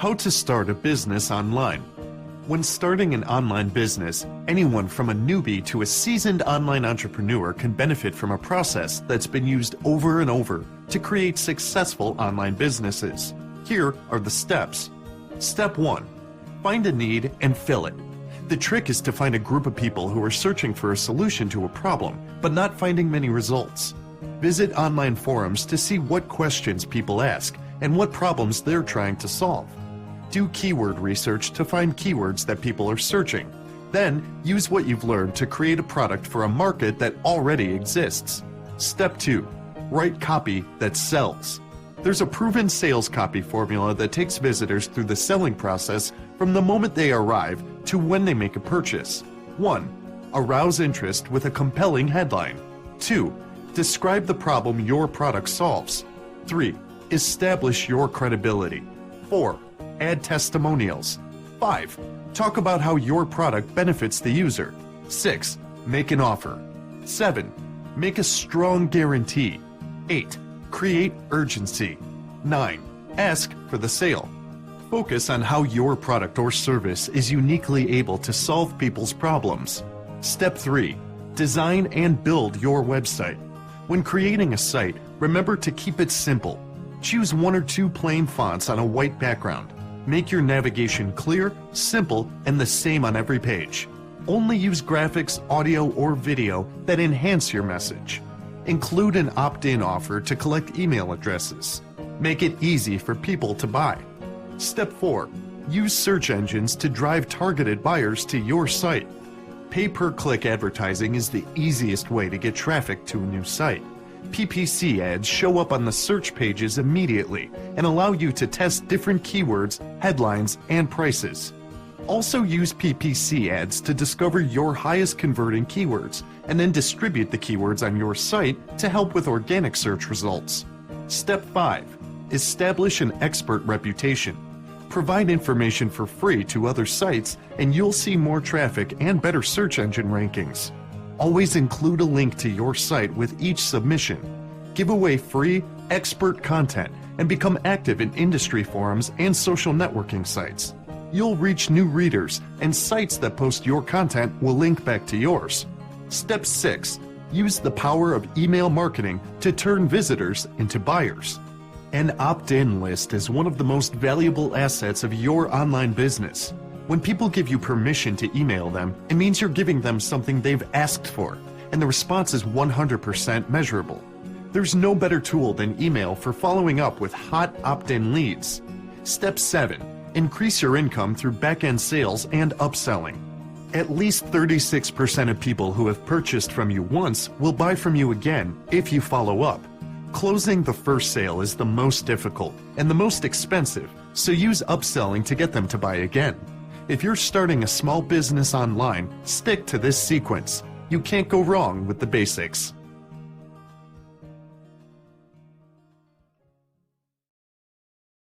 How to start a business online. When starting an online business, anyone from a newbie to a seasoned online entrepreneur can benefit from a process that's been used over and over to create successful online businesses. Here are the steps. Step 1. Find a need and fill it. The trick is to find a group of people who are searching for a solution to a problem, but not finding many results. Visit online forums to see what questions people ask and what problems they're trying to solve. Do keyword research to find keywords that people are searching. Then, use what you've learned to create a product for a market that already exists. Step 2. Write copy that sells. There's a proven sales copy formula that takes visitors through the selling process from the moment they arrive to when they make a purchase. 1. Arouse interest with a compelling headline. 2. Describe the problem your product solves. 3. Establish your credibility. 4. Add testimonials. 5. Talk about how your product benefits the user. 6. Make an offer. 7. Make a strong guarantee. 8. Create urgency. 9. Ask for the sale. Focus on how your product or service is uniquely able to solve people's problems. Step 3. Design and build your website. When creating a site, remember to keep it simple. Choose 1 or 2 plain fonts on a white background. Make your navigation clear, simple, and the same on every page. Only use graphics, audio, or video that enhance your message. Include an opt-in offer to collect email addresses. Make it easy for people to buy. Step 4. Use search engines to drive targeted buyers to your site. Pay-per-click advertising is the easiest way to get traffic to a new site. PPC ads show up on the search pages immediately and allow you to test different keywords, headlines, and prices. Also use PPC ads to discover your highest converting keywords and then distribute the keywords on your site to help with organic search results. Step 5. Establish an expert reputation. Provide information for free to other sites and you'll see more traffic and better search engine rankings. Always include a link to your site with each submission. Give away free, expert content and become active in industry forums and social networking sites. You'll reach new readers and sites that post your content will link back to yours. Step 6. Use the power of email marketing to turn visitors into buyers. An opt-in list is one of the most valuable assets of your online business. When people give you permission to email them, it means you're giving them something they've asked for, and the response is 100% measurable. There's no better tool than email for following up with hot opt-in leads. Step 7. Increase your income through back-end sales and upselling. At least 36% of people who have purchased from you once will buy from you again if you follow up. Closing the first sale is the most difficult and the most expensive, so use upselling to get them to buy again. If you're starting a small business online, stick to this sequence. You can't go wrong with the basics.